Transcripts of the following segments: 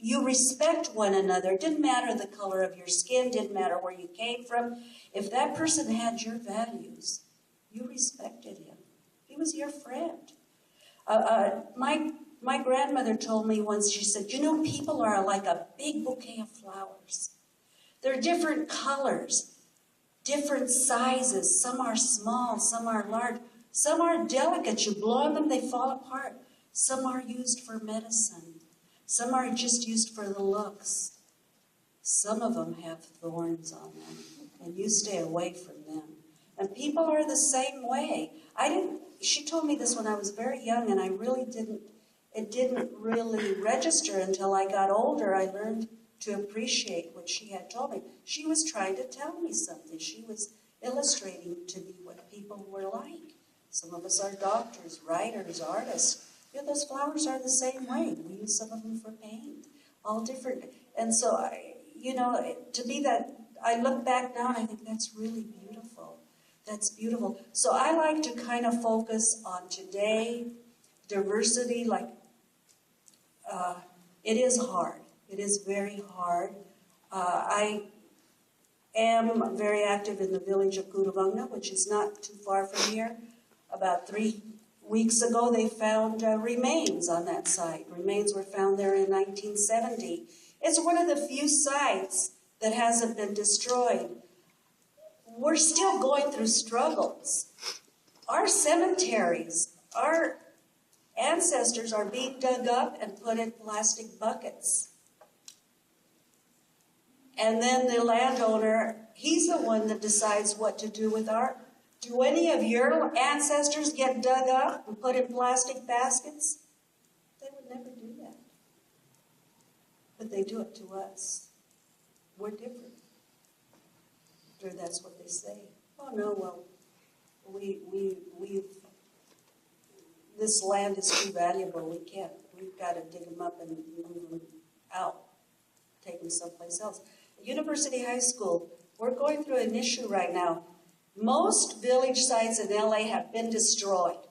you respect one another. It didn't matter the color of your skin, didn't matter where you came from. If that person had your values, you respected him. He was your friend. My grandmother told me once, she said, you know, people are like a big bouquet of flowers. They're different colors, different sizes. Some are small, some are large. Some are delicate. You blow on them, they fall apart. Some are used for medicine. Some are just used for the looks. Some of them have thorns on them, and you stay away from them. And people are the same way. She told me this when I was very young, and it didn't really register until I got older. I learned to appreciate what she had told me. She was trying to tell me something. She was illustrating to me what people were like. Some of us are doctors, writers, artists. You know, those flowers are the same way. We use some of them for paint, all different. And so, to me I look back now and I think that's really beautiful. That's beautiful. So I like to kind of focus on today, diversity, it is hard. It is very hard. I am very active in the village of Kuduvangna, which is not too far from here. About 3 weeks ago, they found remains on that site. Remains were found there in 1970. It's one of the few sites that hasn't been destroyed. We're still going through struggles. Our cemeteries, our ancestors are being dug up and put in plastic buckets. And then the landowner, he's the one that decides what to do with our... Do any of your ancestors get dug up and put in plastic baskets? They would never do that. But they do it to us. We're different. Or that's what they say. Oh no, well, this land is too valuable. We've got to dig them up and move them out, take them someplace else. University High School, we're going through an issue right now. Most village sites in LA have been destroyed.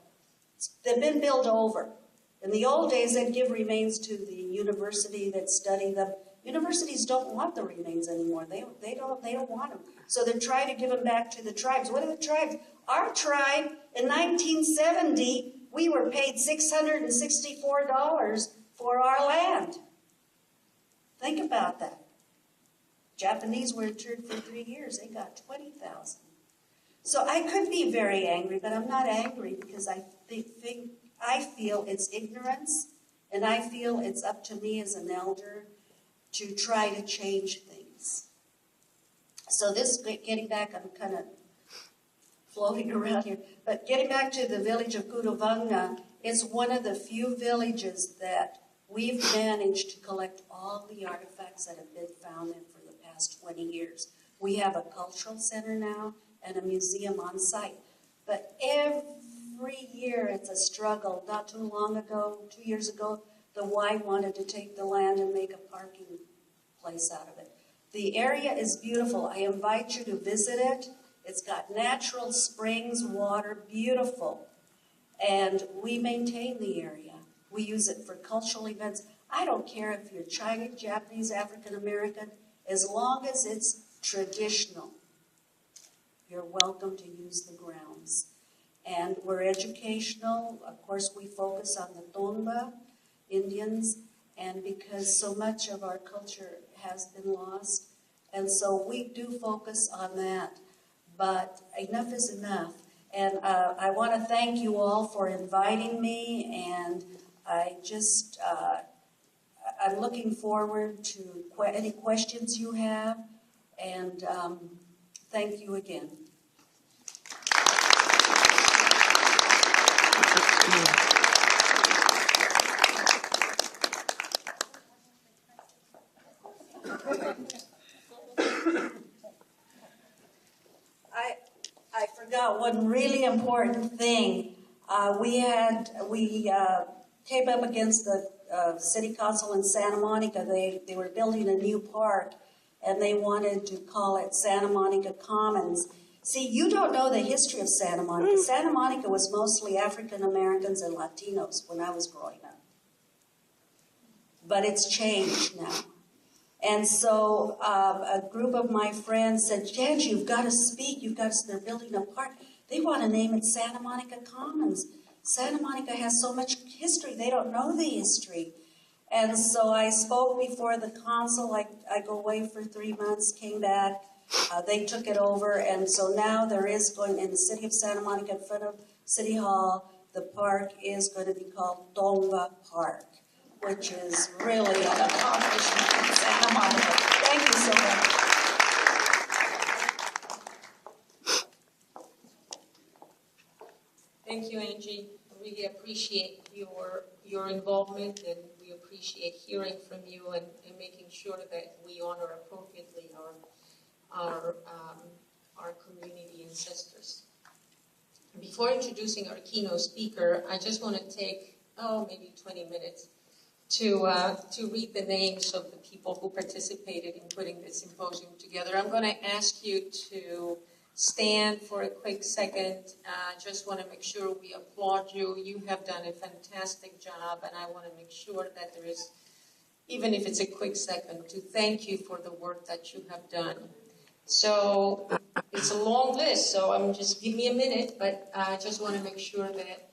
They've been built over. In the old days, they'd give remains to the university that studied them. Universities don't want the remains anymore. They don't want them. So they're trying to give them back to the tribes. What are the tribes? Our tribe, in 1970, we were paid $664 for our land. Think about that. Japanese were interned for 3 years. They got $20,000. So I could be very angry, but I'm not angry because I feel it's ignorance, and I feel it's up to me as an elder to try to change things. So this, getting back, I'm kind of floating around here, but getting back to the village of Kuduvangna, it's one of the few villages that we've managed to collect all the artifacts that have been found in for the past 20 years. We have a cultural center now and a museum on site. But every year it's a struggle. Not too long ago, 2 years ago, the Y wanted to take the land and make a parking place out of it. The area is beautiful. I invite you to visit it. It's got natural springs, water, beautiful. And we maintain the area. We use it for cultural events. I don't care if you're Chinese, Japanese, African American, as long as it's traditional. You're welcome to use the grounds. And we're educational. Of course, we focus on the Tonga Indians, and because so much of our culture has been lost. And so we do focus on that. But enough is enough. And I want to thank you all for inviting me, and I'm looking forward to any questions you have, and thank you again. I forgot one really important thing. We came up against the city council in Santa Monica. They were building a new park, and they wanted to call it Santa Monica Commons. See, you don't know the history of Santa Monica. Santa Monica was mostly African Americans and Latinos when I was growing up. but it's changed now. And so a group of my friends said, Jan, you've got to speak. They're building a park. They want to name it Santa Monica Commons. Santa Monica has so much history. They don't know the history. And so I spoke before the council. I go away for 3 months, came back. They took it over. And so now there is going, in the city of Santa Monica, in front of City Hall, the park is going to be called Tonga Park, which is really an accomplishment in Santa Monica. Thank you so much. Thank you, Angie. I really appreciate your involvement, and we appreciate hearing from you and making sure that we honor appropriately our community ancestors. Before introducing our keynote speaker, I just want to take maybe 20 minutes to read the names of the people who participated in putting this symposium together. I'm going to ask you to stand for a quick second. Just want to make sure we applaud you. You have done a fantastic job, and I want to make sure that there is, even if it's a quick second, to thank you for the work that you have done. So it's a long list, so just give me a minute, but I just want to make sure that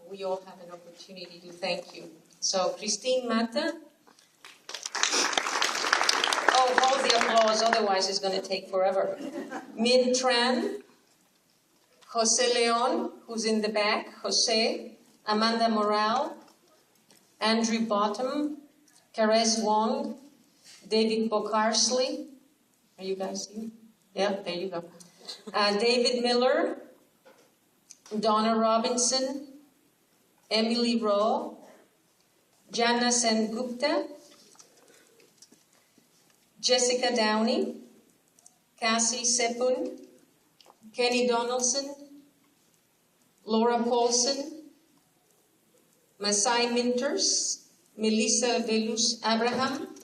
we all have an opportunity to thank you. So Christine Mata. Hold the applause, otherwise it's going to take forever. Min Tran, Jose Leon, who's in the back, Jose, Amanda Morale, Andrew Bottom, Karez Wong, David Bocarsley. Are you guys here? Yeah, there you go. David Miller, Donna Robinson, Emily Rowe, Jana Sengupta, Jessica Downey, Cassie Sepun, Kenny Donaldson, Laura Paulson, Masai Minters, Melissa Velus Abraham,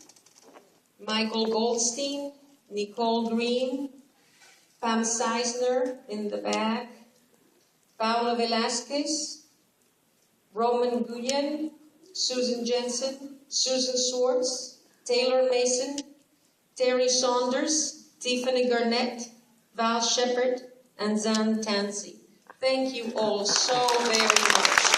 Michael Goldstein, Nicole Green, Pam Seisner in the back, Paula Velasquez, Roman Guyen, Susan Jensen, Susan Swartz, Taylor Mason, Terry Saunders, Tiffany Garnett, Val Shepard, and Zan Tansey. Thank you all so very much.